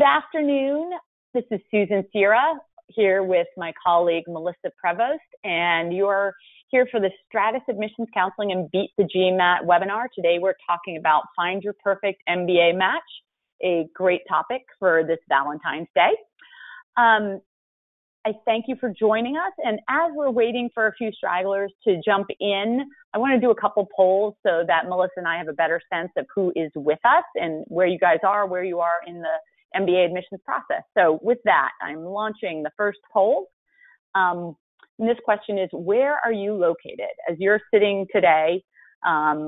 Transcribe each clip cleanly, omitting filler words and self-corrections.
Good afternoon. This is Susan Cera here with my colleague Melisa Prevost, and you're here for the Stratus Admissions Counseling and Beat the GMAT webinar. Today we're talking about Find Your Perfect MBA Match, a great topic for this Valentine's Day. I thank you for joining us, and as we're waiting for a few stragglers to jump in, I want to do a couple polls so that Melissa and I have a better sense of who is with us and where you guys are, where you are in the MBA admissions process. So with that, I'm launching the first poll. And this question is, where are you located? As you're sitting today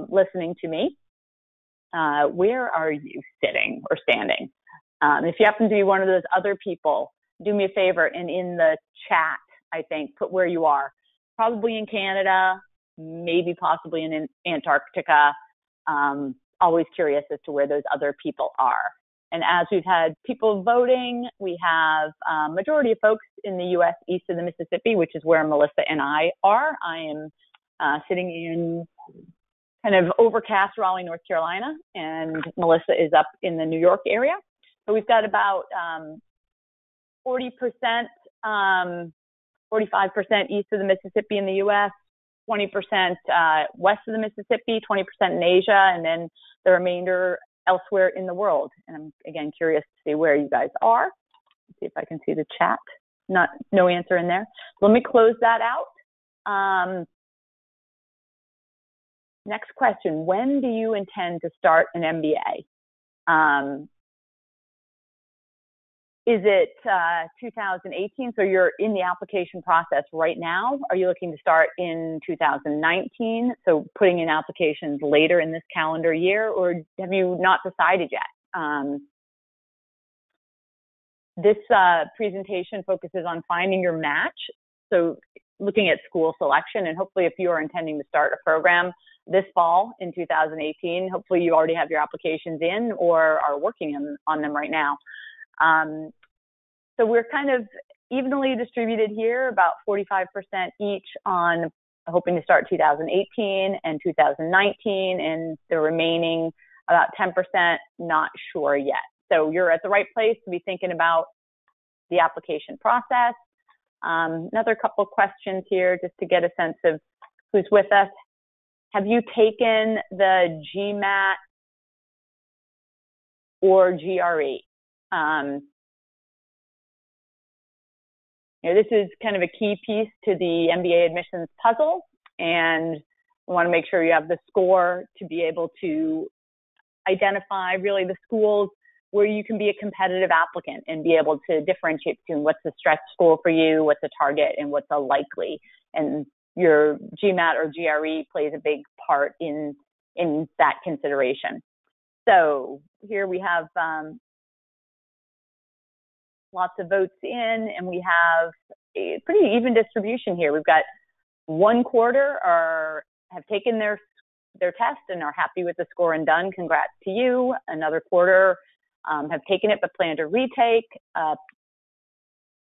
listening to me, where are you sitting or standing? If you happen to be one of those other people, do me a favor and in the chat, I think, put where you are. Probably in Canada, maybe possibly in Antarctica. Always curious as to where those other people are. And as we've had people voting, we have a majority of folks in the U.S. east of the Mississippi, which is where Melissa and I are. I am sitting in kind of overcast Raleigh, North Carolina, and Melissa is up in the New York area. So we've got about 40%, 45% east of the Mississippi in the U.S., 20% west of the Mississippi, 20% in Asia, and then the remainder elsewhere in the world. And I'm, again, curious to see where you guys are. Let's see if I can see the chat. No answer in there. Let me close that out. Next question. When do you intend to start an MBA? Is it 2018? So you're in the application process right now. Are you looking to start in 2019? So putting in applications later in this calendar year, or have you not decided yet? This presentation focuses on finding your match. So looking at school selection, and hopefully if you are intending to start a program this fall in 2018, hopefully you already have your applications in or are working on them right now. So we're kind of evenly distributed here, about 45% each on hoping to start 2018 and 2019, and the remaining about 10% not sure yet. So you're at the right place to be thinking about the application process. Another couple questions here just to get a sense of who's with us. Have you taken the GMAT or GRE? This is kind of a key piece to the MBA admissions puzzle, and we want to make sure you have the score to be able to identify really the schools where you can be a competitive applicant and be able to differentiate between what's a stretch school for you, what's a target, and what's a likely. And your GMAT or GRE plays a big part in that consideration. So here we have lots of votes in, and we have a pretty even distribution here. We've got 1/4 have taken their test and are happy with the score and done. Congrats to you. Another 1/4 have taken it but plan to retake.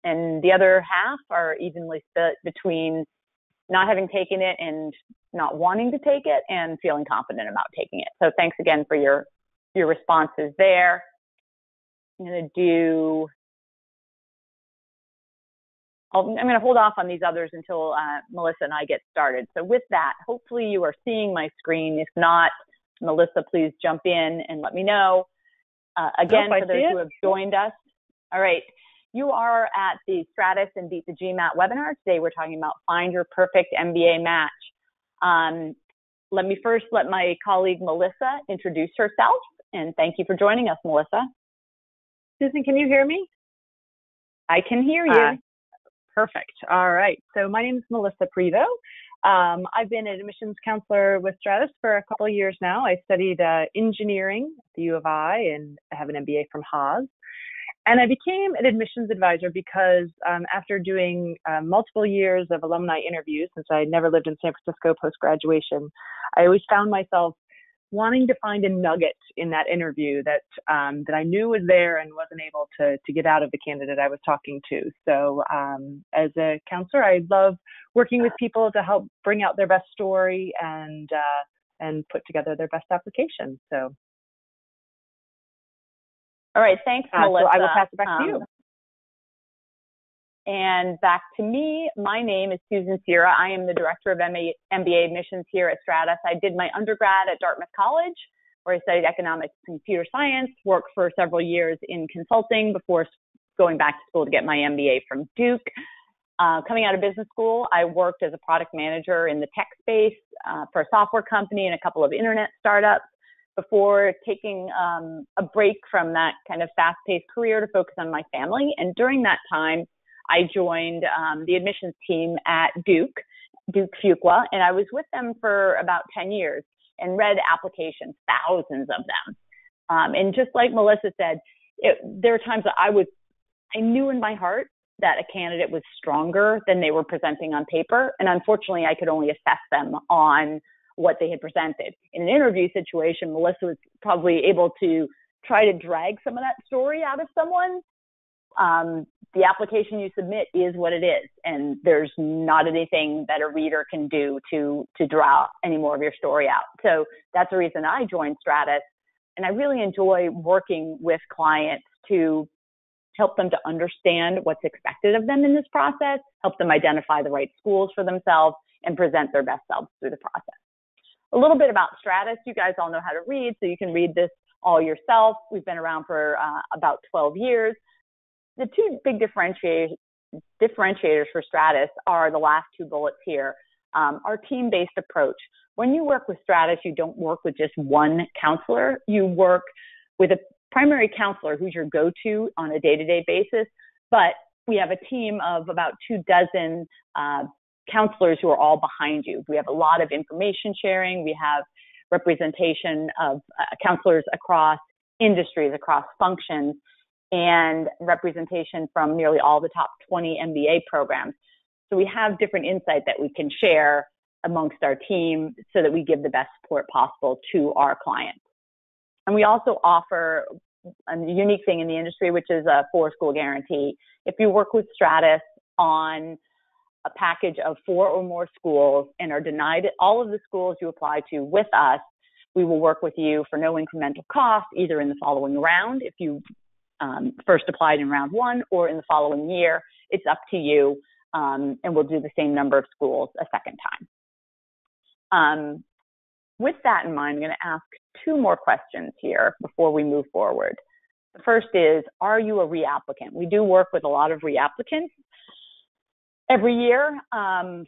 And the other half are evenly split between not having taken it and not wanting to take it and feeling confident about taking it. So thanks again for your responses there. I'm going to hold off on these others until Melissa and I get started. So with that, hopefully you are seeing my screen. If not, Melissa, please jump in and let me know. Again, for those who have joined us, all right, you are at the Stratus and Beat the GMAT webinar. Today we're talking about Find Your Perfect MBA Match. Let me first let my colleague Melissa introduce herself, and thank you for joining us, Melissa. Susan, can you hear me? I can hear you. Perfect. All right. So my name is Melisa Prevost. I've been an admissions counselor with Stratus for a couple of years now. I studied engineering at the U of I, and I have an MBA from Haas. And I became an admissions advisor because after doing multiple years of alumni interviews, since I never lived in San Francisco post-graduation, I always found myself wanting to find a nugget in that interview that I knew was there and wasn't able to get out of the candidate I was talking to. So as a counselor, I love working with people to help bring out their best story and put together their best application. So All right, thanks, Melissa. So I will pass it back to you. And back to me, my name is Susan Cera. I am the Director of MBA Admissions here at Stratus. I did my undergrad at Dartmouth College, where I studied economics and computer science, worked for several years in consulting before going back to school to get my MBA from Duke. Coming out of business school, I worked as a product manager in the tech space for a software company and a couple of internet startups before taking a break from that kind of fast-paced career to focus on my family. And during that time, I joined the admissions team at Duke Fuqua, and I was with them for about 10 years and read applications, thousands of them. And just like Melissa said, there were times that I knew in my heart that a candidate was stronger than they were presenting on paper, and unfortunately, I could only assess them on what they had presented. In an interview situation, Melissa was probably able to try to drag some of that story out of someone. The application you submit is what it is, and there's not anything that a reader can do to draw any more of your story out. So that's the reason I joined Stratus, and I really enjoy working with clients to help them to understand what's expected of them in this process, help them identify the right schools for themselves, and present their best selves through the process. A little bit about Stratus. You guys all know how to read, so you can read this all yourself. We've been around for about 12 years. The two big differentiators for Stratus are the last two bullets here. Our team-based approach. When you work with Stratus, you don't work with just one counselor. You work with a primary counselor who's your go-to on a day-to-day basis, but we have a team of about 24 counselors who are all behind you. We have a lot of information sharing. We have representation of counselors across industries, across functions, and representation from nearly all the top 20 MBA programs. So we have different insight that we can share amongst our team so that we give the best support possible to our clients. And we also offer a unique thing in the industry, which is a 4-school guarantee. If you work with Stratus on a package of 4 or more schools and are denied all of the schools you apply to with us, we will work with you for no incremental cost, either in the following round, if you first applied in round 1, or in the following year. It's up to you, and we'll do the same number of schools a second time. With that in mind, I'm going to ask 2 more questions here before we move forward. The first is, are you a reapplicant? We do work with a lot of reapplicants every year,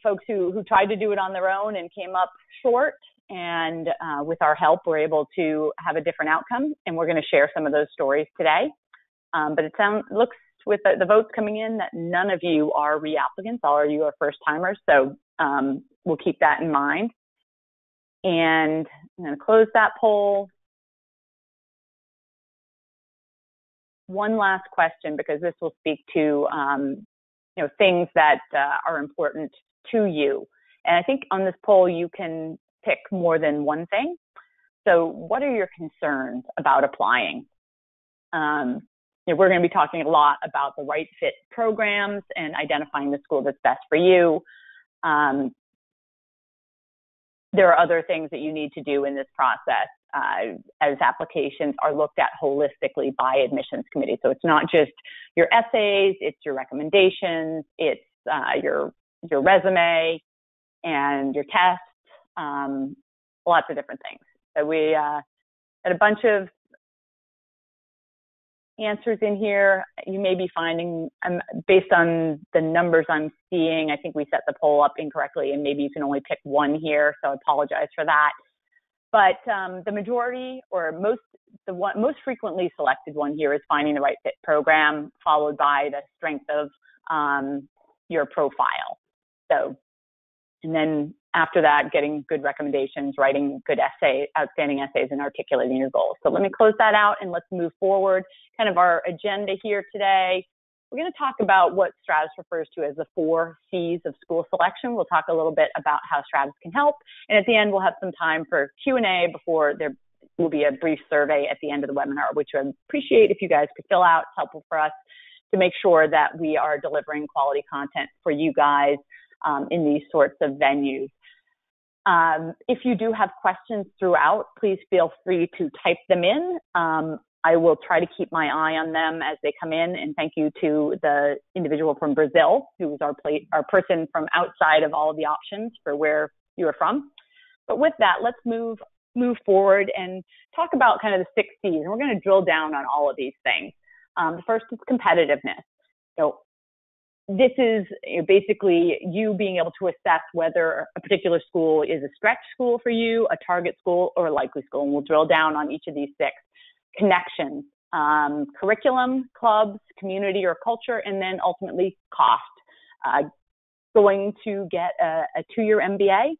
folks who tried to do it on their own and came up short, and with our help, we're able to have a different outcome, and we're going to share some of those stories today. But it looks with the votes coming in that none of you are reapplicants. All of you are first-timers, so we'll keep that in mind. And I'm going to close that poll. One last question, because this will speak to things that are important to you. And I think on this poll, you can pick more than one thing. So what are your concerns about applying? We're going to be talking a lot about the right fit programs and identifying the school that's best for you. There are other things that you need to do in this process as applications are looked at holistically by admissions committee. So it's not just your essays, it's your recommendations, it's your resume and your tests, lots of different things. So we had a bunch of answers in here. You may be finding, based on the numbers I'm seeing, I think we set the poll up incorrectly, and maybe you can only pick one here, so I apologize for that. But the majority, or the most frequently selected one here is finding the right fit program, followed by the strength of your profile. So, and then after that, getting good recommendations, writing good outstanding essays, and articulating your goals. So let me close that out and let's move forward. Kind of our agenda here today. We're going to talk about what Stratus refers to as the 4 C's of school selection. We'll talk a little bit about how Stratus can help. And at the end, we'll have some time for Q&A before there will be a brief survey at the end of the webinar, which I would appreciate if you guys could fill out. It's helpful for us to make sure that we are delivering quality content for you guys in these sorts of venues. If you do have questions throughout, please feel free to type them in. I will try to keep my eye on them as they come in. And thank you to the individual from Brazil, who is our person from outside of all of the options for where you are from. But with that, let's move forward and talk about kind of the 6 C's. And we're going to drill down on all of these things. The first is competitiveness. So this is basically you being able to assess whether a particular school is a stretch school for you, a target school, or a likely school. And we'll drill down on each of these 6. Connections, curriculum, clubs, community or culture, and then ultimately cost. Going to get a 2-year MBA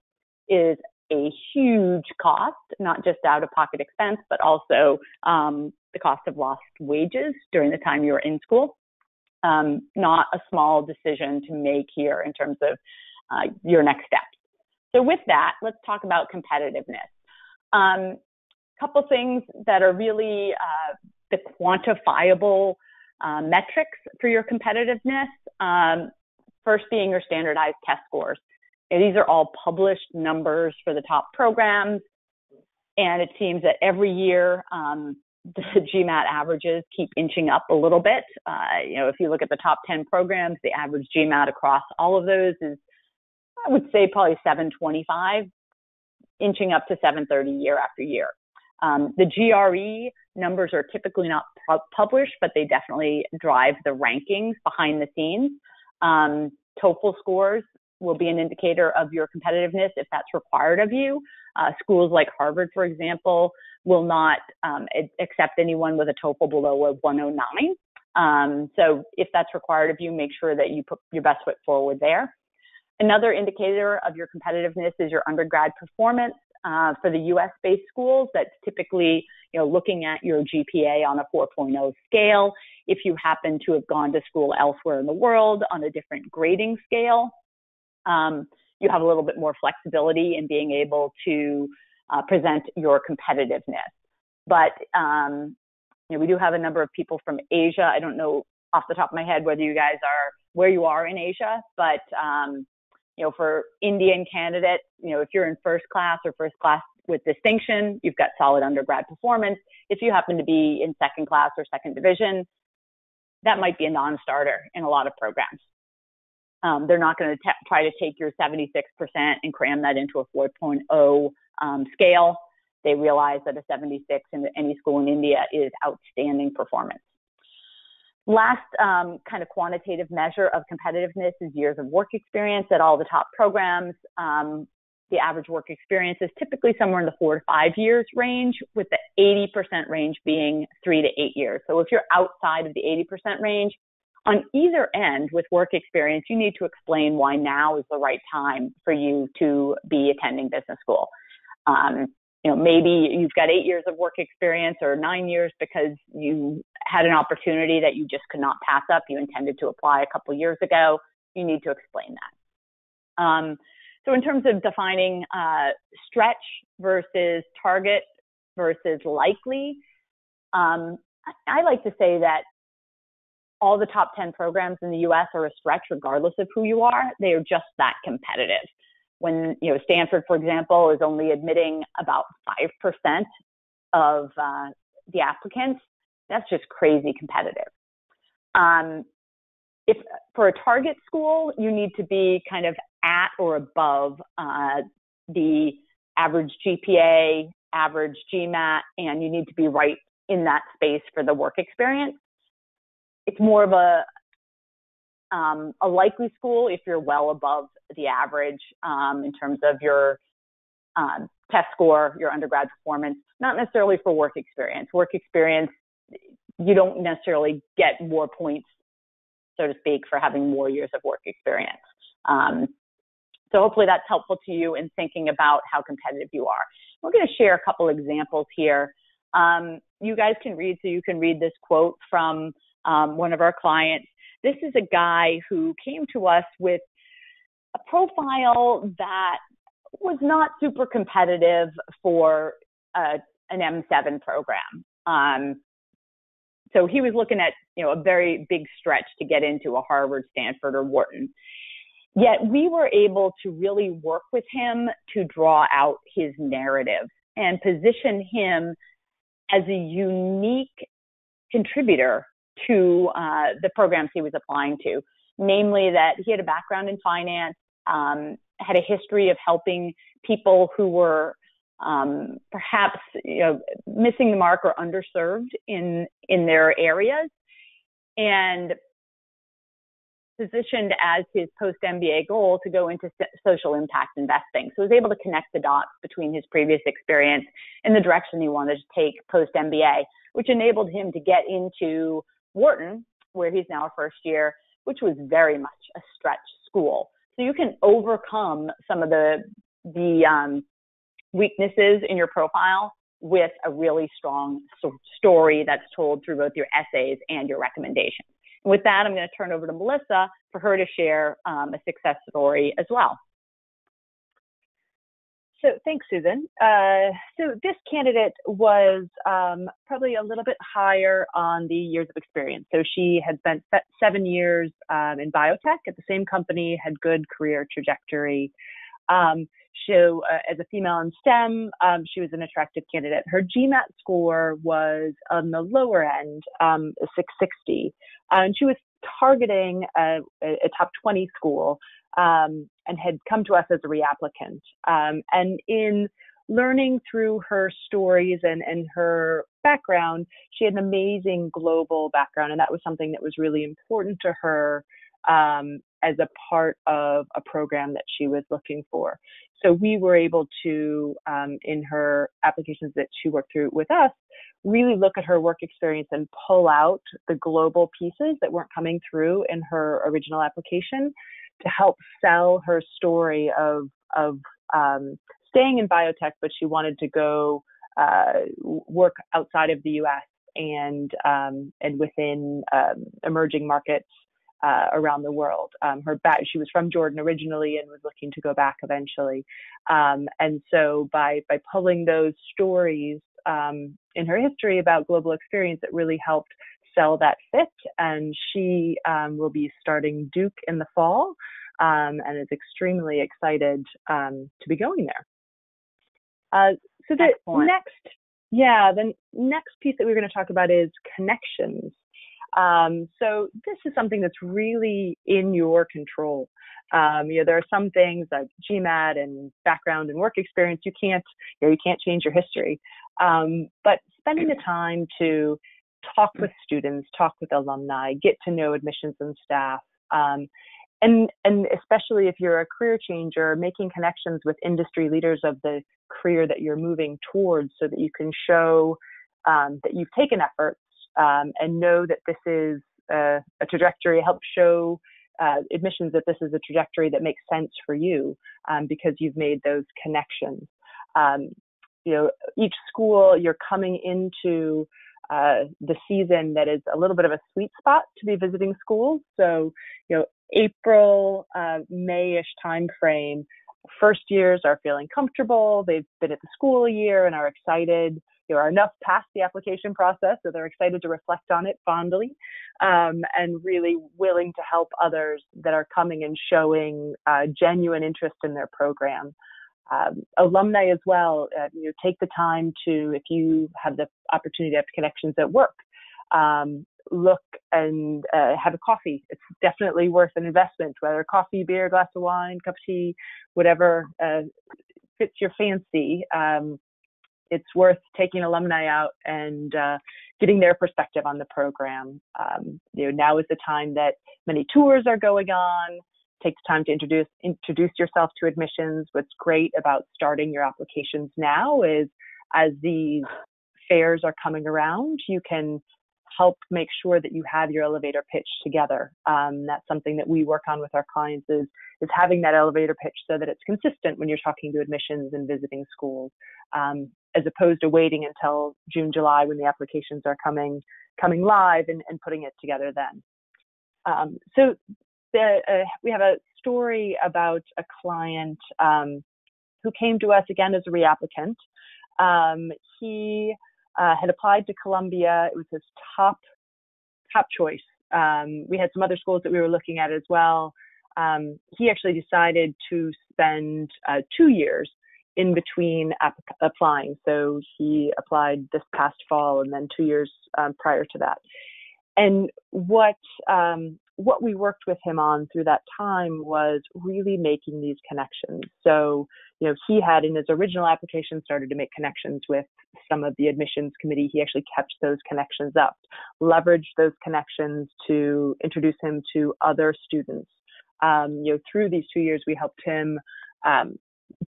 is a huge cost, not just out-of-pocket expense, but also the cost of lost wages during the time you're in school. Not a small decision to make here in terms of your next steps. So with that, let's talk about competitiveness. Couple things that are really the quantifiable metrics for your competitiveness. First being your standardized test scores. And these are all published numbers for the top programs. And it seems that every year the GMAT averages keep inching up a little bit. If you look at the top 10 programs, the average GMAT across all of those is, I would say, probably 725, inching up to 730 year after year. The GRE numbers are typically not published, but they definitely drive the rankings behind the scenes. TOEFL scores will be an indicator of your competitiveness if that's required of you. Schools like Harvard, for example, will not accept anyone with a TOEFL below a 109. So if that's required of you, make sure that you put your best foot forward there. Another indicator of your competitiveness is your undergrad performance. For the U.S.-based schools, that's typically, looking at your GPA on a 4.0 scale. If you happen to have gone to school elsewhere in the world on a different grading scale, you have a little bit more flexibility in being able to present your competitiveness. But, we do have a number of people from Asia. I don't know off the top of my head whether you guys are where you are in Asia, but for Indian candidates, if you're in first class or first class with distinction, you've got solid undergrad performance. If you happen to be in second class or second division, that might be a non-starter in a lot of programs. They're not going to try to take your 76% and cram that into a 4.0 scale. They realize that a 76 in any school in India is outstanding performance. Last kind of quantitative measure of competitiveness is years of work experience at all the top programs. The average work experience is typically somewhere in the 4 to 5 years range, with the 80% range being 3 to 8 years. So if you're outside of the 80% range, on either end with work experience, you need to explain why now is the right time for you to be attending business school. Maybe you've got 8 years of work experience or 9 years because you had an opportunity that you just could not pass up. You intended to apply a couple years ago. You need to explain that. So in terms of defining stretch versus target versus likely, I like to say that all the top 10 programs in the U.S. are a stretch regardless of who you are. They are just that competitive. When, Stanford, for example, is only admitting about 5% of the applicants, that's just crazy competitive. If for a target school, you need to be kind of at or above the average GPA, average GMAT, and you need to be right in that space for the work experience. It's more of a likely school if you're well above the average in terms of your test score, your undergrad performance, not necessarily for work experience. Work experience, you don't necessarily get more points, so to speak, for having more years of work experience. So hopefully that's helpful to you in thinking about how competitive you are. We're going to share a couple examples here. You guys can read, so you can read this quote from one of our clients. This is a guy who came to us with a profile that was not super competitive for an M7 program. So he was looking at, a very big stretch to get into a Harvard, Stanford, or Wharton. Yet we were able to really work with him to draw out his narrative and position him as a unique contributor to the programs he was applying to, namely that he had a background in finance, had a history of helping people who were perhaps missing the mark or underserved in their areas, and positioned as his post-MBA goal to go into social impact investing. So he was able to connect the dots between his previous experience and the direction he wanted to take post-MBA, which enabled him to get into Wharton, where he's now a first year, which was very much a stretch school. So you can overcome some of the weaknesses in your profile with a really strong story that's told through both your essays and your recommendations. And with that, I'm going to turn over to Melisa for her to share a success story as well. So thanks, Susan. So this candidate was probably a little bit higher on the years of experience. So she had spent 7 years in biotech at the same company, had good career trajectory. So as a female in STEM, she was an attractive candidate. Her GMAT score was on the lower end, 660. And she was targeting a top 20 school and had come to us as a reapplicant. And in learning through her stories and her background, she had an amazing global background. And that was something that was really important to her as a part of a program that she was looking for. So we were able to, in her applications that she worked through with us, really look at her work experience and pull out the global pieces that weren't coming through in her original application to help sell her story of staying in biotech, but she wanted to go work outside of the U.S. and within emerging markets around the world. She was from Jordan originally and was looking to go back eventually. And so by pulling those stories in her history about global experience, it really helped sell that fit. And she will be starting Duke in the fall and is extremely excited to be going there. So the next piece that we're going to talk about is connections. So this is something that's really in your control. There are some things like GMAT and background and work experience. You can't change your history. But spending the time to talk with students, talk with alumni, get to know admissions and staff, and especially if you're a career changer, making connections with industry leaders of the career that you're moving towards, so that you can show that you've taken efforts and know that this is a trajectory, help show admissions that this is a trajectory that makes sense for you because you've made those connections. Each school, you're coming into the season that is a little bit of a sweet spot to be visiting schools. So, April, May-ish timeframe, first years are feeling comfortable. They've been at the school a year and are excited. Are enough past the application process, so they're excited to reflect on it fondly, and really willing to help others that are coming and showing genuine interest in their program. Alumni as well, take the time to, if you have the opportunity to have connections at work, look and have a coffee. It's definitely worth an investment, whether coffee, beer, glass of wine, cup of tea, whatever fits your fancy. It's worth taking alumni out and getting their perspective on the program. Now is the time that many tours are going on. Takes time to introduce yourself to admissions. What's great about starting your applications now is, as these fairs are coming around, you can help make sure that you have your elevator pitch together. That's something that we work on with our clients is having that elevator pitch so that it's consistent when you're talking to admissions and visiting schools, as opposed to waiting until June, July when the applications are coming live and putting it together then. We have a story about a client who came to us again as a reapplicant. He had applied to Columbia. It was his top choice. We had some other schools that we were looking at as well. He actually decided to spend 2 years in between applying. So he applied this past fall and then 2 years prior to that. And what we worked with him on through that time was really making these connections. So, he had in his original application started to make connections with some of the admissions committee. He actually kept those connections up, leveraged those connections to introduce him to other students. Through these 2 years, we helped him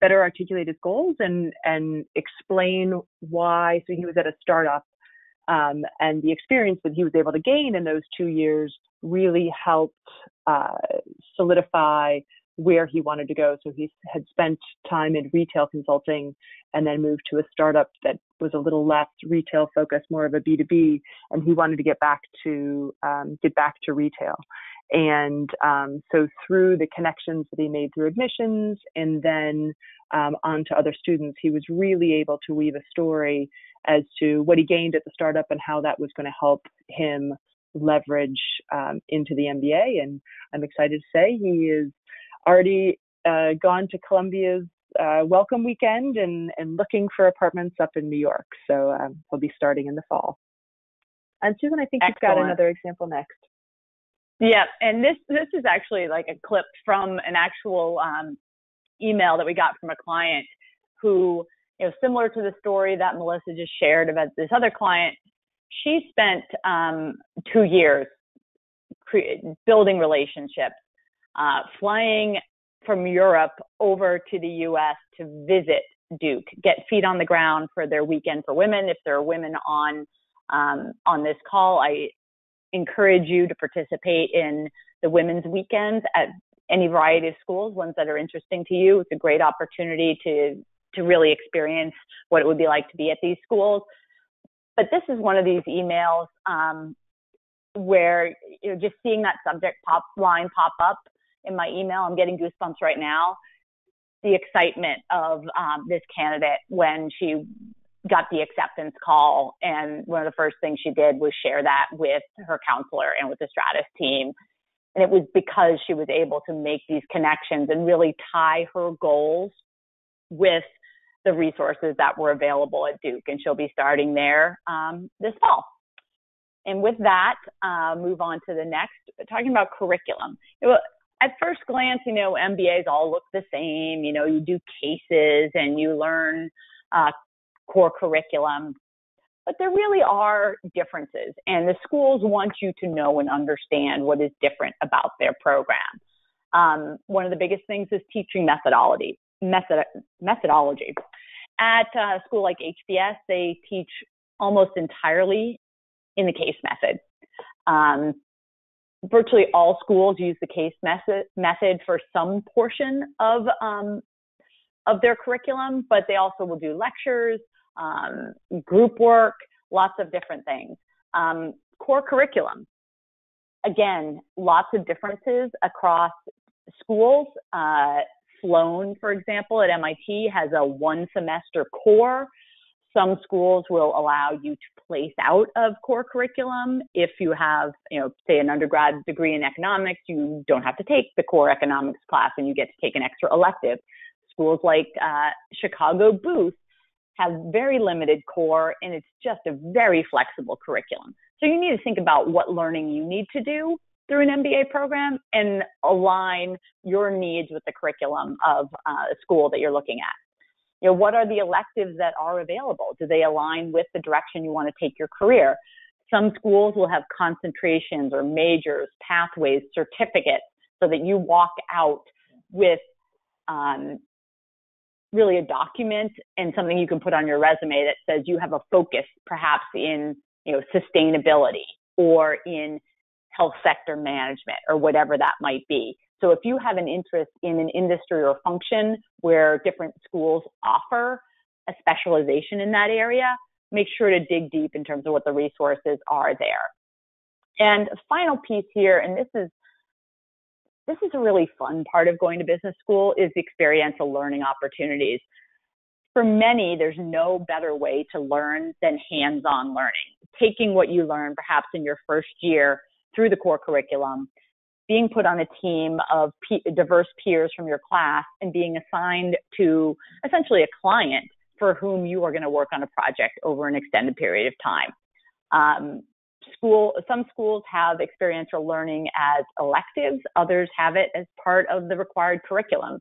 better articulate his goals and explain why. So he was at a startup, and the experience that he was able to gain in those 2 years really helped solidify where he wanted to go. So he had spent time in retail consulting and then moved to a startup that was a little less retail focused, more of a B2B, and he wanted to get back to retail. And so through the connections that he made through admissions and then onto other students, he was really able to weave a story as to what he gained at the startup and how that was going to help him leverage into the MBA. And I'm excited to say he is already gone to Columbia's welcome weekend and looking for apartments up in New York. So he'll be starting in the fall. And Susan, I think you've got another example next. Yeah, and this is actually like a clip from an actual email that we got from a client who, similar to the story that Melisa just shared about this other client, she spent 2 years building relationships, flying from Europe over to the U.S. to visit Duke, get feet on the ground for their weekend for women. If there are women on this call, I encourage you to participate in the women's weekends at any variety of schools, ones that are interesting to you. It's a great opportunity to really experience what it would be like to be at these schools. But this is one of these emails where just seeing that subject line pop up in my email, I'm getting goosebumps right now. The excitement of this candidate when she got the acceptance call, and one of the first things she did was share that with her counselor and with the Stratus team. And it was because she was able to make these connections and really tie her goals with the resources that were available at Duke. And she'll be starting there this fall. And with that, move on to the next, talking about curriculum. At first glance, MBAs all look the same. You do cases and you learn core curriculum, but there really are differences, and the schools want you to know and understand what is different about their program. One of the biggest things is teaching methodology. At a school like HBS, they teach almost entirely in the case method. Virtually all schools use the case method for some portion of their curriculum, but they also will do lectures, group work, lots of different things. Core curriculum, again, lots of differences across schools. Sloan, for example, at MIT has a 1-semester core. Some schools will allow you to place out of core curriculum. If you have, say an undergrad degree in economics, you don't have to take the core economics class and you get to take an extra elective. Schools like Chicago Booth have very limited core, and it's just a very flexible curriculum. So you need to think about what learning you need to do through an MBA program and align your needs with the curriculum of a school that you're looking at. What are the electives that are available? Do they align with the direction you want to take your career? Some schools will have concentrations or majors, pathways, certificates, so that you walk out with really a document and something you can put on your resume that says you have a focus perhaps in sustainability or in health sector management or whatever that might be. So if you have an interest in an industry or function where different schools offer a specialization in that area, make sure to dig deep in terms of what the resources are there. And a final piece here, and this is a really fun part of going to business school, is the experiential learning opportunities. For many, there's no better way to learn than hands-on learning. Taking what you learn perhaps in your first year through the core curriculum, being put on a team of diverse peers from your class and being assigned to essentially a client for whom you are going to work on a project over an extended period of time. Some schools have experiential learning as electives. Others have it as part of the required curriculum.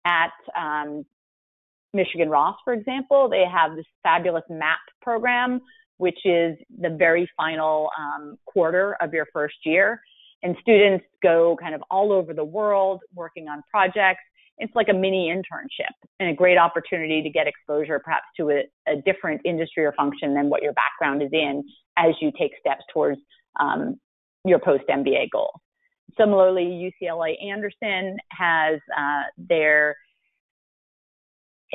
At Michigan Ross, for example, they have this fabulous MAP program, which is the very final quarter of your first year. And students go kind of all over the world working on projects. It's like a mini internship and a great opportunity to get exposure perhaps to a different industry or function than what your background is in as you take steps towards your post-MBA goals. Similarly, UCLA Anderson has their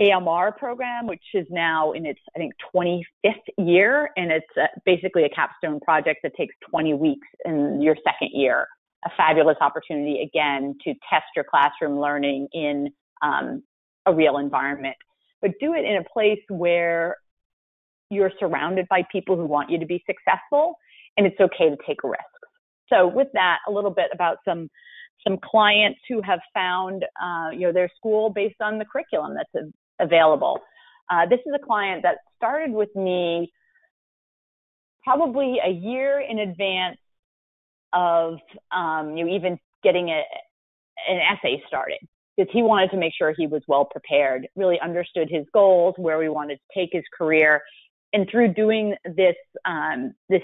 AMR program, which is now in its, I think, 25th year, and it's basically a capstone project that takes 20 weeks in your second year. A fabulous opportunity, again, to test your classroom learning in a real environment, but do it in a place where you're surrounded by people who want you to be successful, and it's okay to take risks. So with that, a little bit about some clients who have found their school based on the curriculum that's available. This is a client that started with me probably a year in advance of even getting an essay started, because he wanted to make sure he was well prepared, really understood his goals, where we wanted to take his career. And through doing this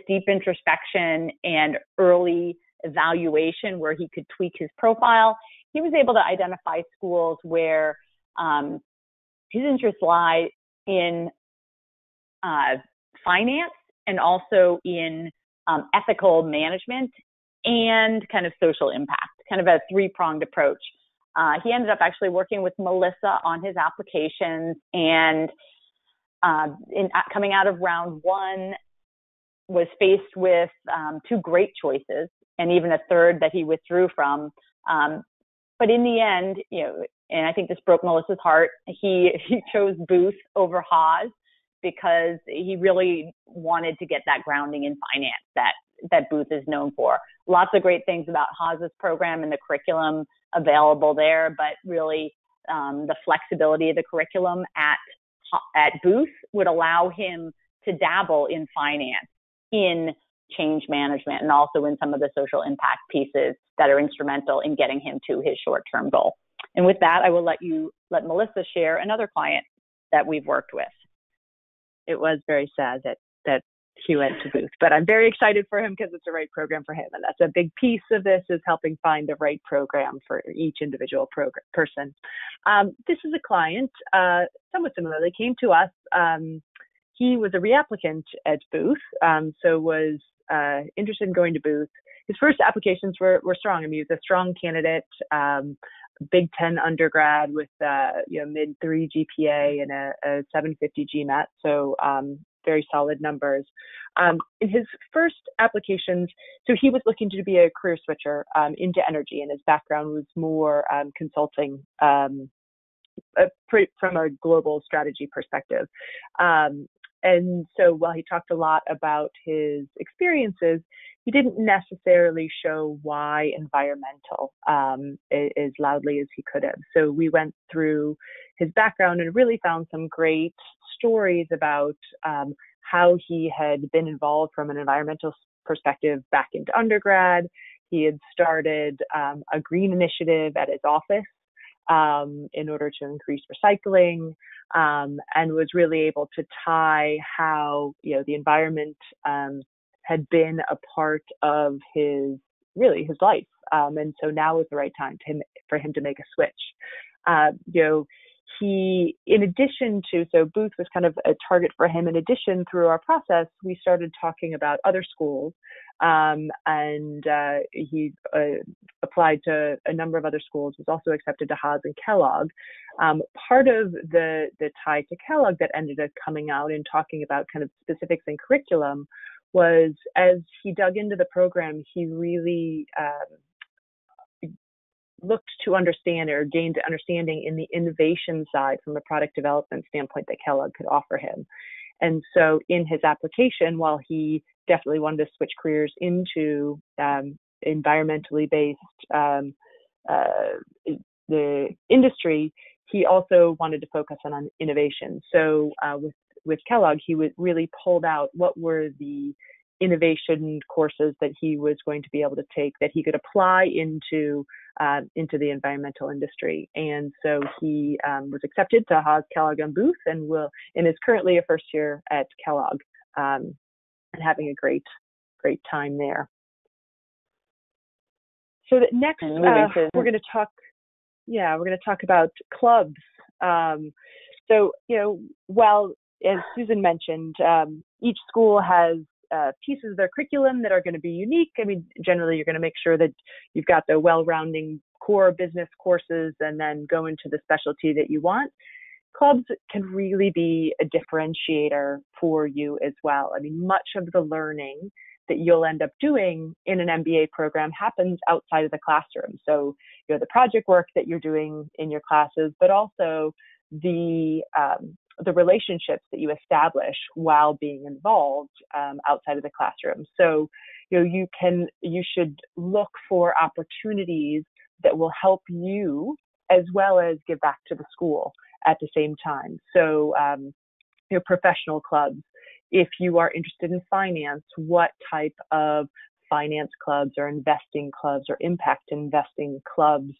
deep introspection and early evaluation where he could tweak his profile, he was able to identify schools where his interests lie in finance and also in ethical management and kind of social impact, kind of a three-pronged approach. He ended up actually working with Melisa on his applications, and coming out of round one was faced with two great choices and even a third that he withdrew from. But in the end, and I think this broke Melissa's heart, he chose Booth over Haas because he really wanted to get that grounding in finance that Booth is known for. Lots of great things about Haas's program and the curriculum available there, but really the flexibility of the curriculum at Booth would allow him to dabble in finance, in change management, and also in some of the social impact pieces that are instrumental in getting him to his short-term goal. And with that, I will let Melisa share another client that we've worked with. It was very sad that he went to Booth, but I'm very excited for him because it's the right program for him. And that's a big piece of this, is helping find the right program for each individual person. This is a client, somewhat similarly, came to us. He was a reapplicant at Booth, so was interested in going to Booth. His first applications were strong. I mean, he was a strong candidate, Big 10 undergrad with mid-3 GPA and a 750 GMAT, so very solid numbers. In his first applications, so he was looking to be a career switcher into energy, and his background was more consulting from a global strategy perspective. And so while he talked a lot about his experiences, he didn't necessarily show why environmental as loudly as he could have. So we went through his background and really found some great stories about how he had been involved from an environmental perspective back into undergrad. He had started a green initiative at his office in order to increase recycling, and was really able to tie how the environment had been a part of his life, and so now is the right time for him to make a switch. He, in addition to, so Booth was kind of a target for him. In addition, through our process, we started talking about other schools, and he applied to a number of other schools, was also accepted to Haas and Kellogg. Part of the tie to Kellogg that ended up coming out and talking about kind of specifics in curriculum was, as he dug into the program, he really looked to understand or gained understanding in the innovation side from a product development standpoint that Kellogg could offer him. And so in his application, while he definitely wanted to switch careers into environmentally based the industry, he also wanted to focus on innovation. So with Kellogg, he would really pulled out what were the innovation courses that he was going to be able to take that he could apply into the environmental industry. And so he was accepted to Haas, Kellogg and Booth, and is currently a first year at Kellogg and having a great time there. So that next we're going to talk about clubs. So while, as Susan mentioned, each school has pieces of their curriculum that are going to be unique. I mean, generally, you're going to make sure that you've got the well-rounding core business courses and then go into the specialty that you want. Clubs can really be a differentiator for you as well. I mean, much of the learning that you'll end up doing in an MBA program happens outside of the classroom. So, the project work that you're doing in your classes, but also the relationships that you establish while being involved outside of the classroom. So, you should look for opportunities that will help you as well as give back to the school at the same time. So, professional clubs. If you are interested in finance, what type of finance clubs or investing clubs or impact investing clubs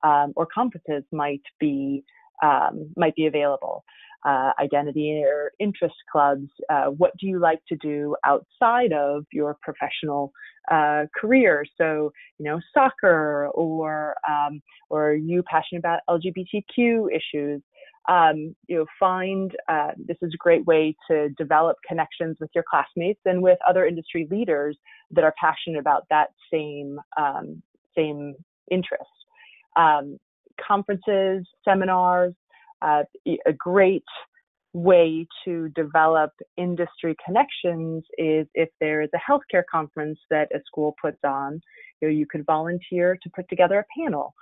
or conferences might be available? Identity or interest clubs. What do you like to do outside of your professional career? So, soccer, or are you passionate about LGBTQ issues? This is a great way to develop connections with your classmates and with other industry leaders that are passionate about that same interest. Conferences, seminars, a great way to develop industry connections is if there is a healthcare conference that a school puts on, you could volunteer to put together a panel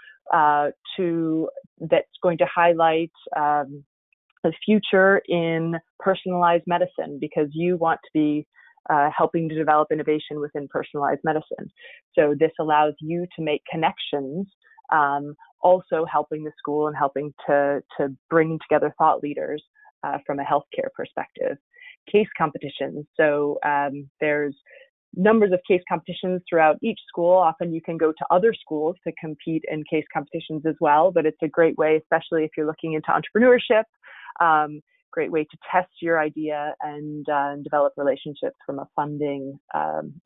that's going to highlight the future in personalized medicine, because you want to be helping to develop innovation within personalized medicine. So this allows you to make connections, also helping the school and helping to bring together thought leaders from a healthcare perspective. Case competitions. So there's numbers of case competitions throughout each school. Often you can go to other schools to compete in case competitions as well, but it's a great way, especially if you're looking into entrepreneurship, great way to test your idea and develop relationships from a funding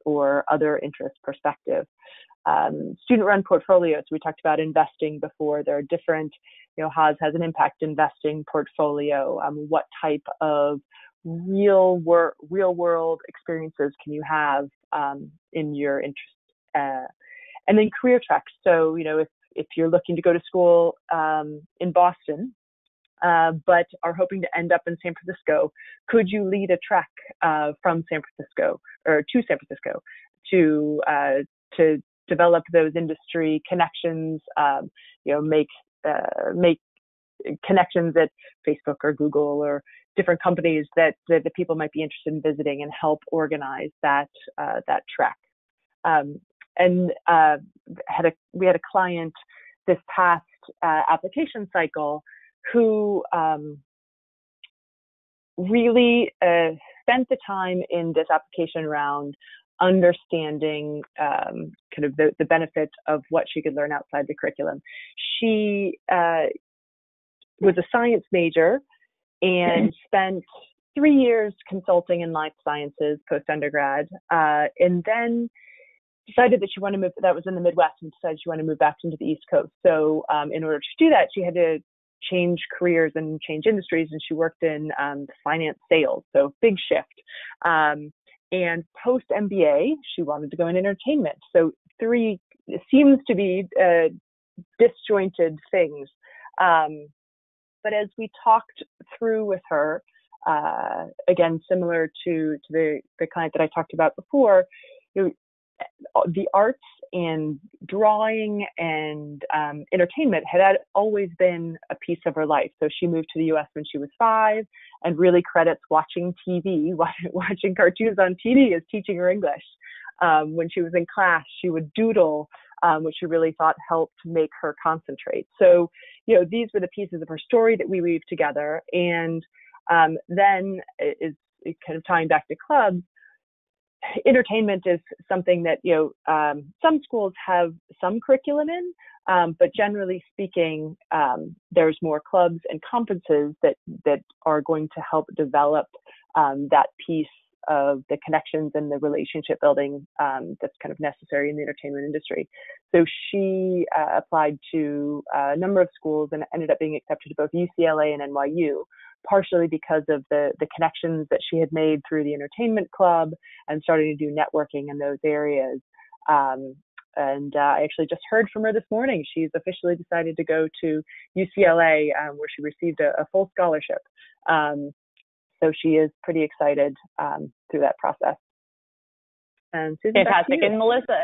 or other interest perspective. Student-run portfolios. We talked about investing before. There are different, Haas has an impact investing portfolio. What type of real world experiences can you have in your interest? And then career tracks. So, if you're looking to go to school in Boston, but are hoping to end up in San Francisco, could you lead a track from San Francisco or to San Francisco to develop those industry connections, make connections at Facebook or Google or different companies that the people might be interested in visiting, and help organize that track. We had a client this past application cycle who really spent the time in this application round understanding kind of the benefits of what she could learn outside the curriculum. She was a science major and spent 3 years consulting in life sciences post-undergrad, and then decided that she wanted to move. That was in the Midwest, and decided she wanted to move back into the East Coast. So in order to do that, she had to change careers and change industries, and she worked in finance sales, so big shift. And post MBA, she wanted to go in entertainment. So three seems to be disjointed things. But as we talked through with her, again, similar to the client that I talked about before, the arts and drawing and entertainment had always been a piece of her life. So she moved to the U.S. when she was 5, and really credits watching TV, watching cartoons on TV as teaching her English. When she was in class, she would doodle, which she really thought helped make her concentrate. So, these were the pieces of her story that we weave together. And then is kind of tying back to clubs. Entertainment is something that, some schools have some curriculum in, but generally speaking, there's more clubs and conferences that are going to help develop that piece of the connections and the relationship building that's kind of necessary in the entertainment industry. So she applied to a number of schools and ended up being accepted to both UCLA and NYU, partially because of the connections that she had made through the entertainment club and starting to do networking in those areas. And I actually just heard from her this morning. She's officially decided to go to UCLA, where she received a full scholarship. So she is pretty excited through that process. And Susan, fantastic. And Melisa,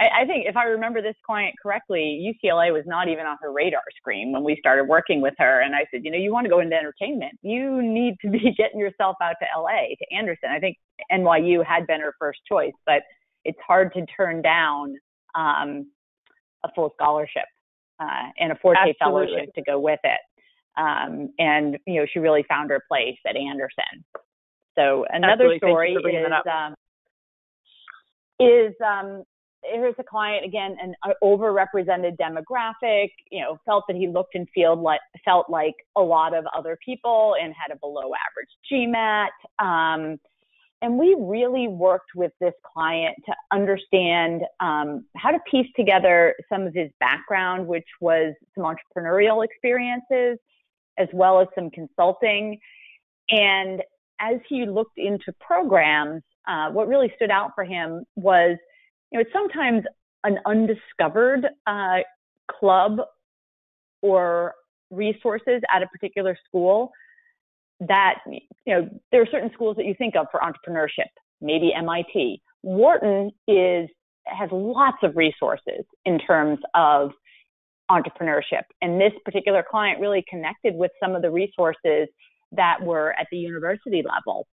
I think if I remember this client correctly, UCLA was not even on her radar screen when we started working with her. And I said, you want to go into entertainment, you need to be getting yourself out to LA, to Anderson. I think NYU had been her first choice, but it's hard to turn down a full scholarship and a Forte fellowship to go with it. And she really found her place at Anderson. So another story is here's a client, again, an overrepresented demographic, felt that he looked and felt like a lot of other people and had a below average GMAT. And we really worked with this client to understand how to piece together some of his background, which was some entrepreneurial experiences, as well as some consulting. And as he looked into programs, what really stood out for him was, it's sometimes an undiscovered club or resources at a particular school that, there are certain schools that you think of for entrepreneurship, maybe MIT. Wharton has lots of resources in terms of entrepreneurship. And this particular client really connected with some of the resources that were at the university level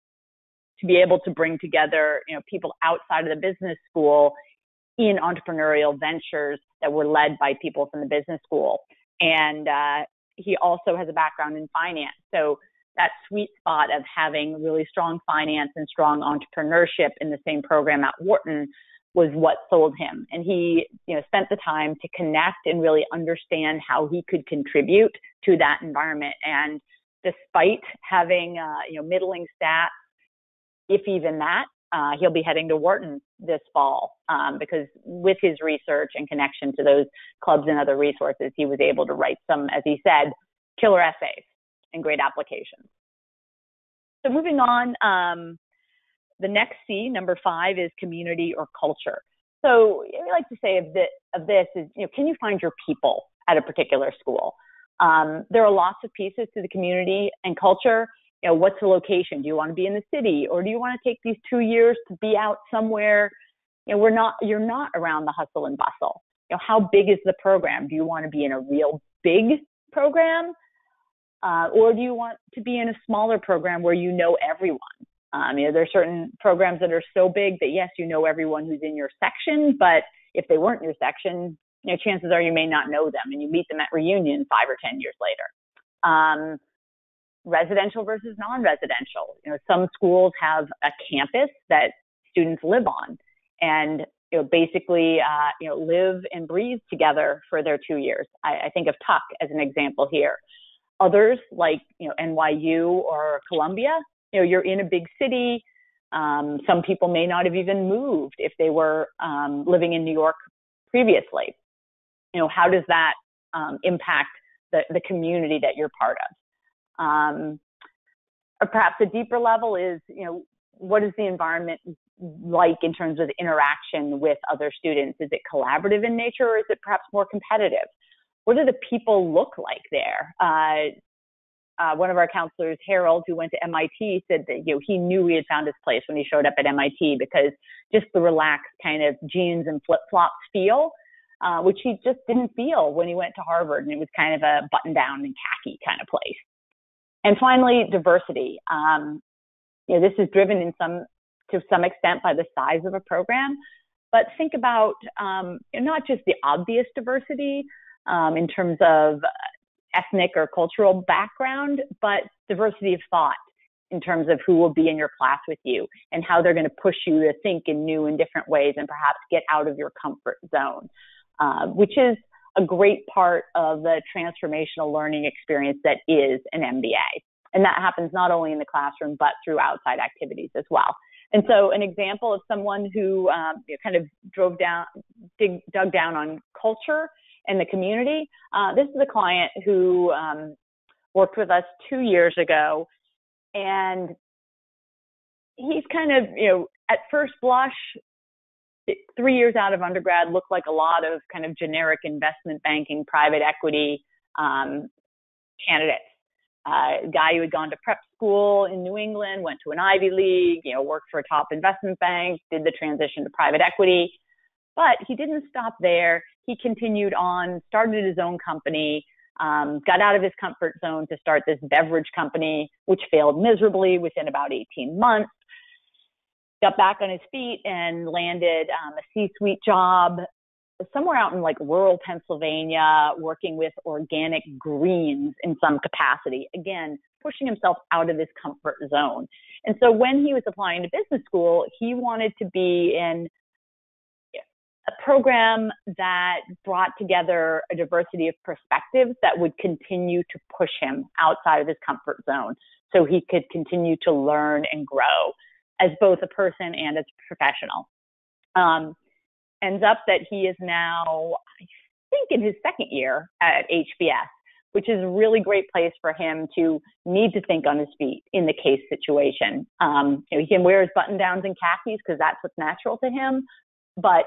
to be able to bring together, people outside of the business school in entrepreneurial ventures that were led by people from the business school. And he also has a background in finance. So that sweet spot of having really strong finance and strong entrepreneurship in the same program at Wharton was what sold him. And he, spent the time to connect and really understand how he could contribute to that environment. And despite having, middling stats, if even that, he'll be heading to Wharton this fall because with his research and connection to those clubs and other resources, he was able to write some, as he said, killer essays and great applications. So moving on, the next C, number 5, is community or culture. So we like to say of this is, can you find your people at a particular school? There are lots of pieces to the community and culture. What's the location? Do you want to be in the city, or do you want to take these 2 years to be out somewhere? You're not around the hustle and bustle. How big is the program? Do you want to be in a real big program? Or do you want to be in a smaller program where you know everyone? There are certain programs that are so big that, yes, you know everyone who's in your section, but if they weren't in your section, chances are you may not know them, and you meet them at reunion 5 or 10 years later. Residential versus non-residential. Some schools have a campus that students live on and, basically, live and breathe together for their 2 years. I think of Tuck as an example here. Others like, NYU or Columbia, you're in a big city. Some people may not have even moved if they were living in New York previously. How does that impact the community that you're part of? Or perhaps a deeper level is, what is the environment like in terms of interaction with other students? Is it collaborative in nature, or is it perhaps more competitive? What do the people look like there? One of our counselors, Harold, who went to MIT, said that he knew he had found his place when he showed up at MIT because just the relaxed kind of jeans and flip-flops feel, which he just didn't feel when he went to Harvard, and it was kind of a button-down and khaki kind of place. And finally, diversity. This is driven in some to some extent by the size of a program, but think about not just the obvious diversity in terms of ethnic or cultural background, but diversity of thought in terms of who will be in your class with you and how they're going to push you to think in new and different ways and perhaps get out of your comfort zone, which is a great part of the transformational learning experience that is an MBA. And that happens not only in the classroom, but through outside activities as well. And so an example of someone who kind of dug down on culture and the community, this is a client who worked with us 2 years ago. And he's kind of, at first blush, 3 years out of undergrad, looked like a lot of kind of generic investment banking, private equity candidates. A guy who had gone to prep school in New England, went to an Ivy League, worked for a top investment bank, did the transition to private equity. But he didn't stop there. He continued on, started his own company, got out of his comfort zone to start this beverage company, which failed miserably within about 18 months. Got back on his feet and landed a C-suite job somewhere out in like rural Pennsylvania, working with organic greens in some capacity. Again, pushing himself out of his comfort zone. And so when he was applying to business school, he wanted to be in a program that brought together a diversity of perspectives that would continue to push him outside of his comfort zone so he could continue to learn and grow as both a person and as a professional. Ends up that he is now, I think, in his second year at HBS, which is a really great place for him to need to think on his feet in the case situation. He can wear his button downs and khakis because that's what's natural to him, but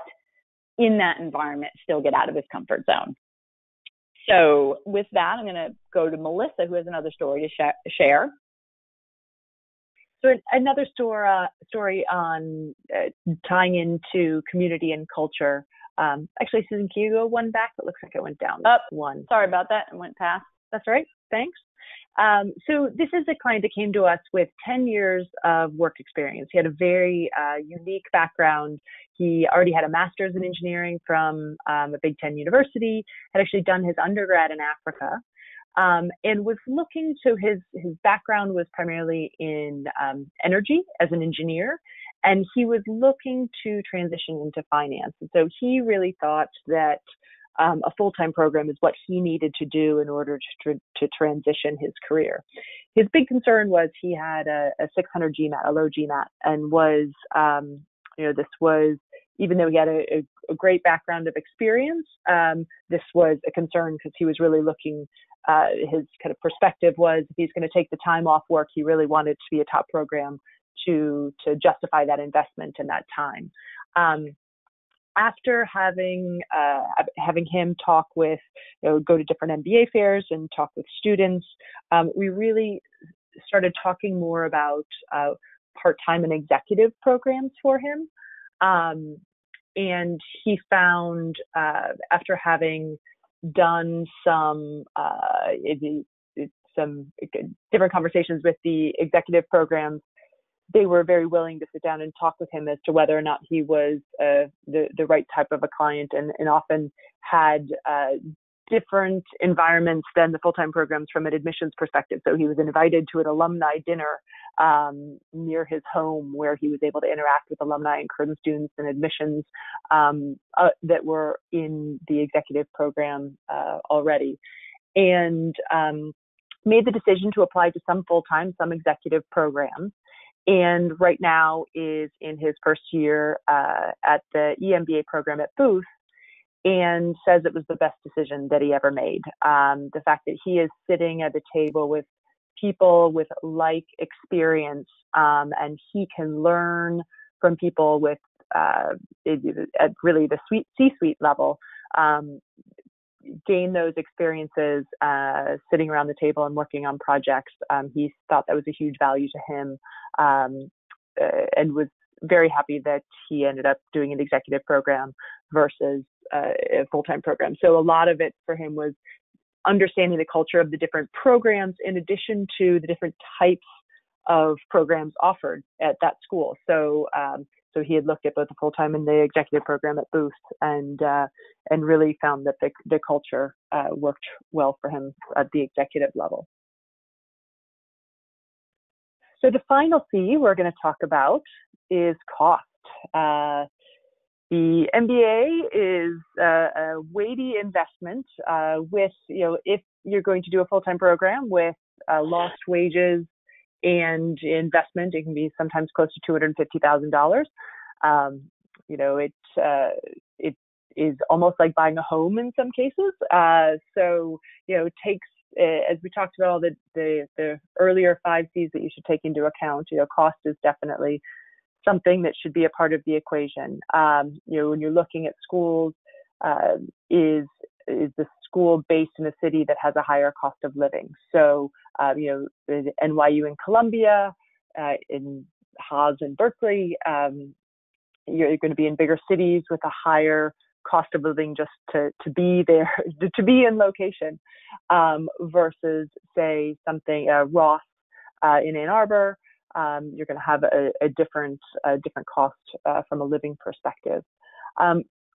in that environment, still get out of his comfort zone. So with that, I'm going to go to Melisa, who has another story to share. So another story on tying into community and culture. Actually, Susan, can you go one back? It looks like it went down one. Sorry about that. It went past. That's all right. Thanks. So this is a client that came to us with 10 years of work experience. He had a very unique background. He already had a master's in engineering from a Big Ten university, had actually done his undergrad in Africa, and was looking to his background was primarily in energy as an engineer, and he was looking to transition into finance. And so he really thought that a full-time program is what he needed to do in order to transition his career. His big concern was he had a 600 GMAT, a low GMAT, and was, this was, even though he had a great background of experience, this was a concern because he was really looking, his kind of perspective was if he's going to take the time off work, he really wanted to be a top program to justify that investment and that time. After having him talk with, go to different MBA fairs and talk with students, we really started talking more about part-time and executive programs for him. And he found, after having done some different conversations with the executive programs, they were very willing to sit down and talk with him as to whether or not he was the right type of a client, and often had different environments than the full-time programs from an admissions perspective. So he was invited to an alumni dinner near his home where he was able to interact with alumni and current students and admissions that were in the executive program already. And made the decision to apply to some full-time, some executive programs. And right now is in his first year at the EMBA program at Booth, and says it was the best decision that he ever made. The fact that he is sitting at a table with people with like experience, and he can learn from people with at really the C-suite level, gain those experiences sitting around the table and working on projects. He thought that was a huge value to him, and was very happy that he ended up doing an executive program versus a full-time program. So a lot of it for him was understanding the culture of the different programs, in addition to the different types of programs offered at that school. So he had looked at both the full-time and the executive program at Booth, and really found that the culture worked well for him at the executive level. So the final C we're going to talk about is cost. The MBA is a weighty investment with, if you're going to do a full-time program with lost wages and investment, it can be sometimes close to $250,000. It is almost like buying a home in some cases. It takes, as we talked about all the earlier 5 C's that you should take into account, cost is definitely something that should be a part of the equation. When you're looking at schools, is the school based in a city that has a higher cost of living? So, NYU in Columbia, in Haas and Berkeley, you're going to be in bigger cities with a higher cost of living just to be there, to be in location, versus say something Ross in Ann Arbor. You're going to have a different cost from a living perspective.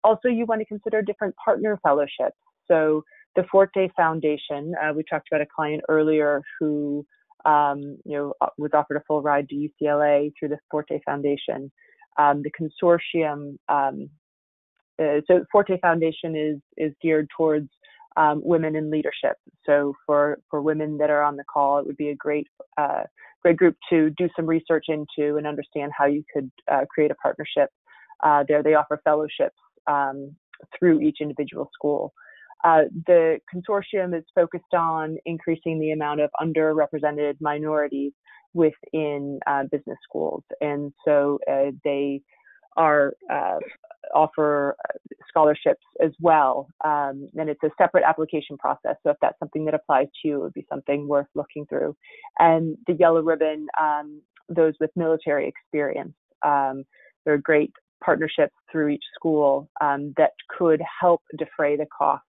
Also, you want to consider different partner fellowships. So the Forte Foundation, we talked about a client earlier who was offered a full ride to UCLA through the Forte Foundation. The consortium, so Forte Foundation is geared towards women in leadership. So for women that are on the call, it would be a great group to do some research into and understand how you could create a partnership. There they offer fellowships through each individual school. The consortium is focused on increasing the amount of underrepresented minorities within business schools. And so they offer scholarships as well. And it's a separate application process. So if that's something that applies to you, it would be something worth looking through. And the Yellow Ribbon, those with military experience, there are great partnerships through each school that could help defray the cost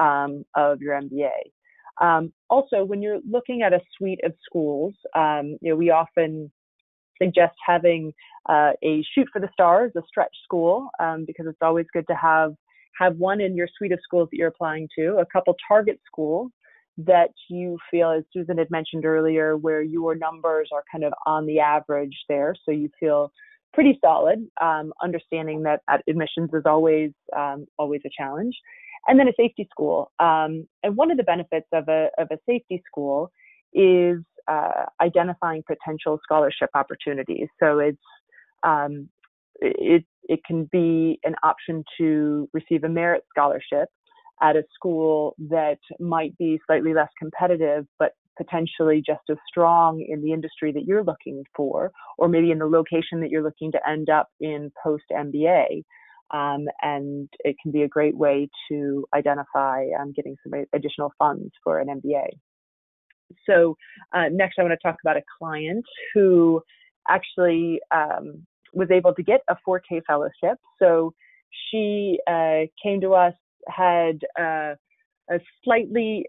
of your MBA. Also, when you're looking at a suite of schools, we often suggest having a shoot for the stars, a stretch school, because it's always good to have one in your suite of schools that you're applying to, a couple target schools that you feel, as Susan had mentioned earlier, where your numbers are kind of on the average there, so you feel pretty solid, understanding that admissions is always a challenge. And then a safety school. And one of the benefits of a safety school is identifying potential scholarship opportunities. So it can be an option to receive a merit scholarship at a school that might be slightly less competitive, but potentially just as strong in the industry that you're looking for, or maybe in the location that you're looking to end up in post-MBA. And it can be a great way to identify getting some additional funds for an MBA. So next, I want to talk about a client who actually was able to get a Forte fellowship. So she came to us, had a slightly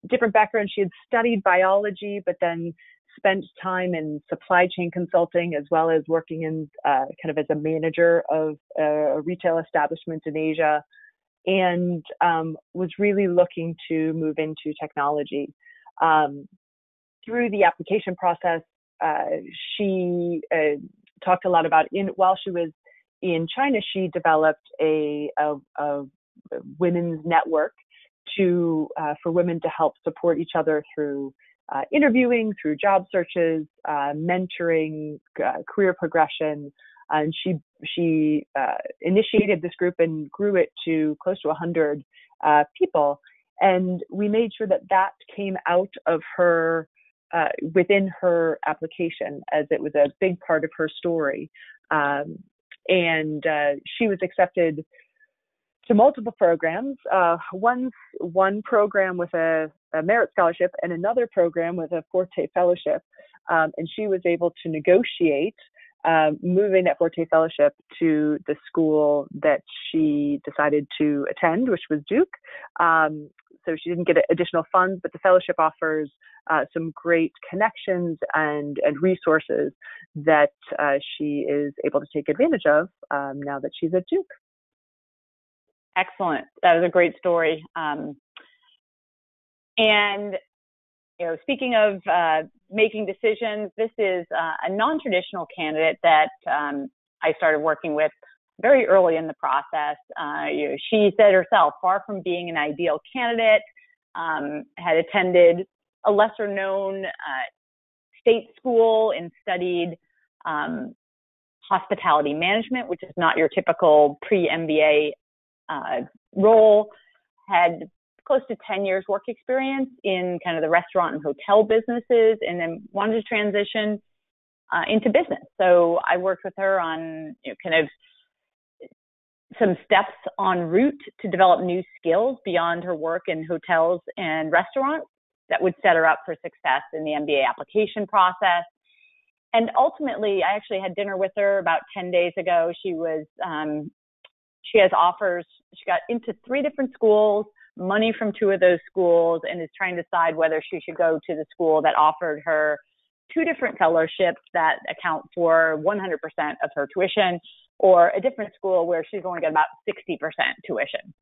different background. She had studied biology, but then spent time in supply chain consulting, as well as working in kind of as a manager of a retail establishment in Asia, and was really looking to move into technology. Through the application process, she talked a lot about while she was in China, she developed a women's network for women to help support each other through interviewing, through job searches, mentoring, career progression. And she initiated this group and grew it to close to 100 people. And we made sure that came out of her, within her application, as it was a big part of her story. And she was accepted to multiple programs, one program with a merit scholarship and another program with a Forte fellowship. And she was able to negotiate moving that Forte fellowship to the school that she decided to attend, which was Duke. so she didn't get additional funds, but the fellowship offers some great connections and resources that she is able to take advantage of now that she's at Duke. Excellent. That was a great story. And speaking of making decisions, this is a non-traditional candidate that I started working with very early in the process. She said herself, far from being an ideal candidate, had attended a lesser-known state school and studied hospitality management, which is not your typical pre-MBA role, had close to 10 years work experience in kind of the restaurant and hotel businesses, and then wanted to transition into business. So I worked with her on kind of some steps en route to develop new skills beyond her work in hotels and restaurants that would set her up for success in the MBA application process. And ultimately, I actually had dinner with her about 10 days ago. She has offers. She got into 3 different schools, money from 2 of those schools, and is trying to decide whether she should go to the school that offered her 2 different fellowships that account for 100% of her tuition, or a different school where she's only got about 60% tuition.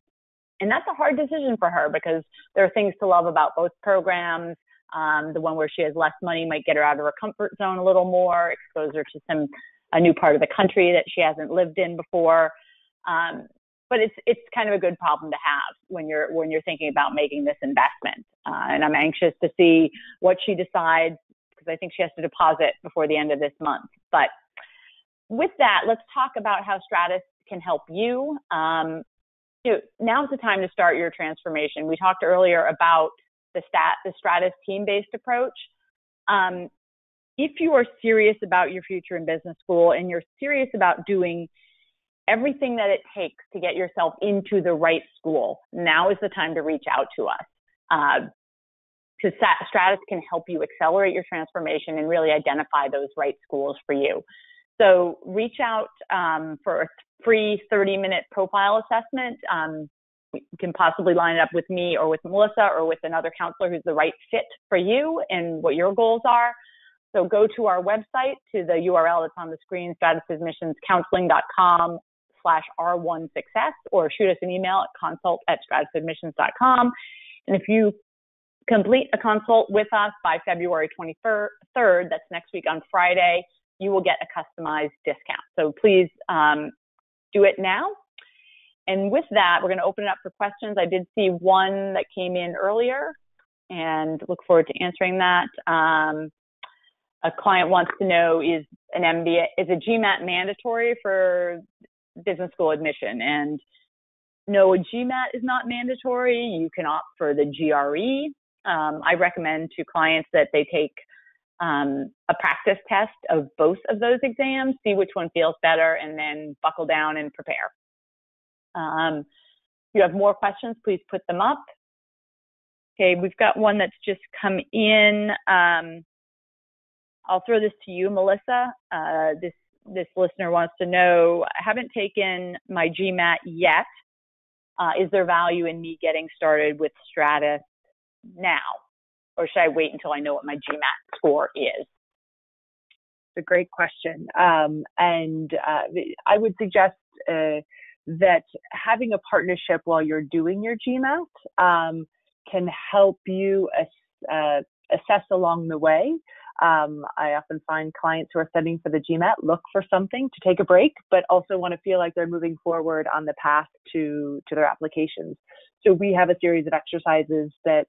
And that's a hard decision for her because there are things to love about both programs. The one where she has less money might get her out of her comfort zone a little more, expose her to a new part of the country that she hasn't lived in before. But it's kind of a good problem to have when you're thinking about making this investment. And I'm anxious to see what she decides, because I think she has to deposit before the end of this month. But with that, let's talk about how Stratus can help you. Now's the time to start your transformation. We talked earlier about the Stratus team-based approach. If you are serious about your future in business school and you're serious about doing everything that it takes to get yourself into the right school, now is the time to reach out to us. Because Stratus can help you accelerate your transformation and really identify those right schools for you. So reach out for a free 30-minute profile assessment. You can possibly line it up with me or with Melissa or with another counselor who's the right fit for you and what your goals are. So go to our website, to the URL that's on the screen, stratusadmissionscounseling.com/R1success, or shoot us an email at consult@stratusadmissions.com. And if you complete a consult with us by February 23rd, that's next week on Friday, you will get a customized discount. So please do it now. And with that, we're going to open it up for questions. I did see one that came in earlier and look forward to answering that. A client wants to know, is a GMAT mandatory for business school admission? And no, a GMAT is not mandatory. You can opt for the GRE. I recommend to clients that they take a practice test of both of those exams, see which one feels better, and then buckle down and prepare. If you have more questions, please put them up. Okay, we've got one that's just come in. I'll throw this to you, Melissa. This listener wants to know, I haven't taken my GMAT yet. Is there value in me getting started with Stratus now? Or should I wait until I know what my GMAT score is? It's a great question. And I would suggest that having a partnership while you're doing your GMAT can help you assess along the way. I often find clients who are studying for the GMAT look for something to take a break, but also want to feel like they're moving forward on the path to their applications. So we have a series of exercises that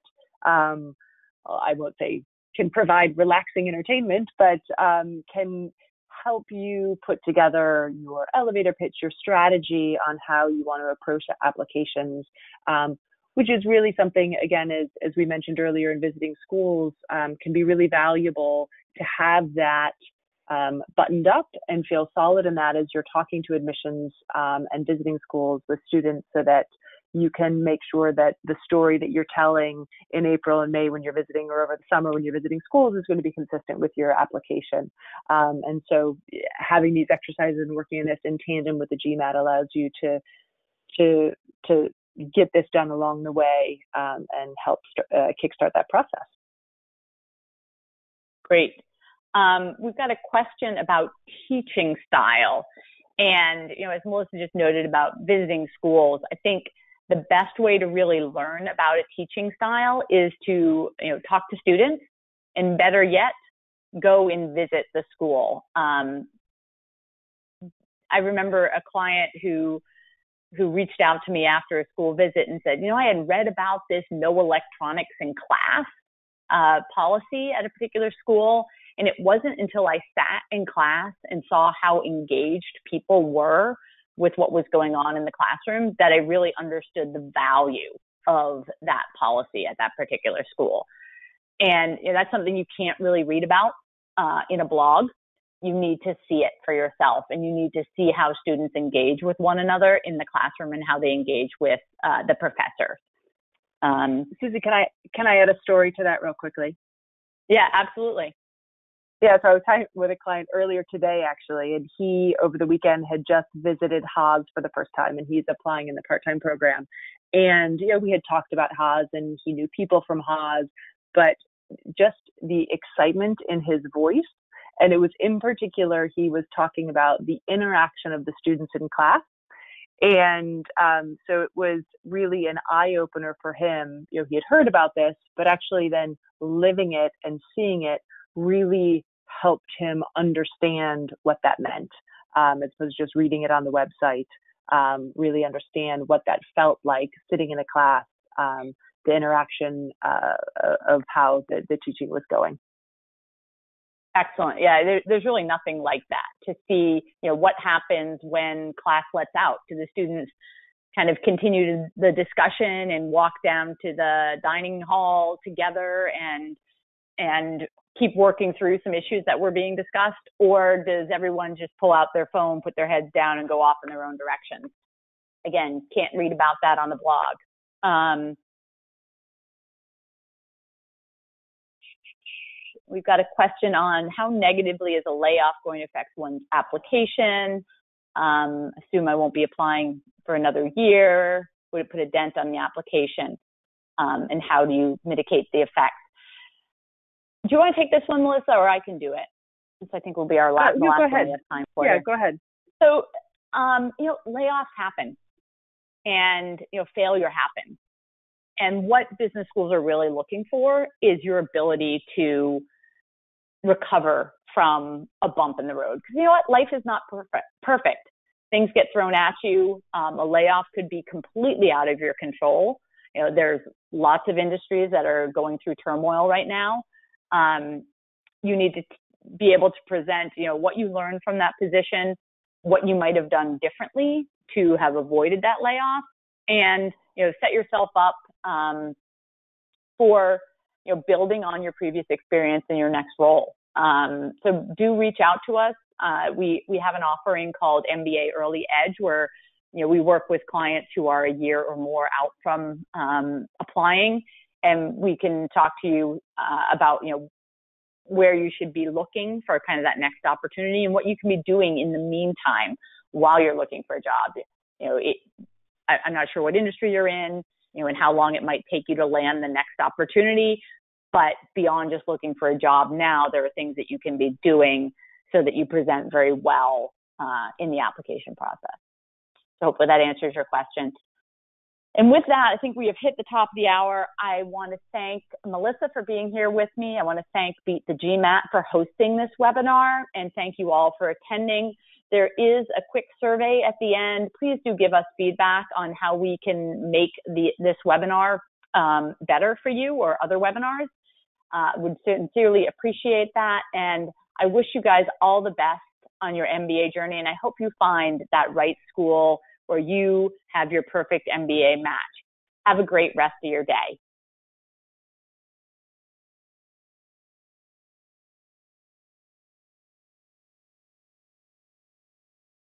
I won't say can provide relaxing entertainment, but can help you put together your elevator pitch, your strategy on how you want to approach applications, which is really something, again, as we mentioned earlier in visiting schools, can be really valuable to have that buttoned up and feel solid in that as you're talking to admissions and visiting schools with students, so that you can make sure that the story that you're telling in April and May when you're visiting, or over the summer when you're visiting schools, is going to be consistent with your application. And so having these exercises and working on this in tandem with the GMAT allows you to get this done along the way and help kickstart that process. Great. We've got a question about teaching style. And, as Melissa just noted about visiting schools, I think the best way to really learn about a teaching style is to, talk to students, and better yet, go and visit the school. I remember a client who reached out to me after a school visit and said, I had read about this no electronics in class policy at a particular school. And it wasn't until I sat in class and saw how engaged people were with what was going on in the classroom that I really understood the value of that policy at that particular school. And that's something you can't really read about in a blog. You need to see it for yourself, and you need to see how students engage with one another in the classroom and how they engage with the professor. Susie, can I add a story to that real quickly? Yeah, absolutely. Yeah, so I was talking with a client earlier today, actually, and he, over the weekend, had just visited Haas for the first time, and he's applying in the part-time program. And, we had talked about Haas, and he knew people from Haas, but just the excitement in his voice, and it was in particular, he was talking about the interaction of the students in class. And so it was really an eye-opener for him. He had heard about this, but actually then living it and seeing it really helped him understand what that meant, as opposed to just reading it on the website, really understand what that felt like sitting in a class, the interaction of how the teaching was going. Excellent. Yeah, there's really nothing like that to see, what happens when class lets out. Do the students kind of continue the discussion and walk down to the dining hall together and keep working through some issues that were being discussed? Or does everyone just pull out their phone, put their heads down, and go off in their own directions? Again, can't read about that on the blog. We've got a question on how negatively is a layoff going to affect one's application? Assume I won't be applying for another year. Would it put a dent on the application? And how do you mitigate the effects? Do you want to take this one, Melissa, or I can do it? This I think will be our last one we have time for. Yeah, go ahead. So, layoffs happen, and failure happens. And what business schools are really looking for is your ability to recover from a bump in the road. Because you know what? Life is not perfect. Things get thrown at you. A layoff could be completely out of your control. There's lots of industries that are going through turmoil right now. You need to be able to present, what you learned from that position, what you might have done differently to have avoided that layoff, and, set yourself up for, building on your previous experience in your next role. So do reach out to us. We have an offering called MBA Early Edge where, we work with clients who are a year or more out from applying, and we can talk to you about, where you should be looking for kind of that next opportunity and what you can be doing in the meantime while you're looking for a job. I'm not sure what industry you're in, and how long it might take you to land the next opportunity. But beyond just looking for a job now, there are things that you can be doing so that you present very well in the application process. So hopefully that answers your question. And with that, I think we have hit the top of the hour. I want to thank Melissa for being here with me. I want to thank Beat the GMAT for hosting this webinar, and thank you all for attending. There is a quick survey at the end. Please do give us feedback on how we can make this webinar better for you or other webinars. Would sincerely appreciate that. And I wish you guys all the best on your MBA journey. And I hope you find that right school where you have your perfect MBA match. Have a great rest of your day.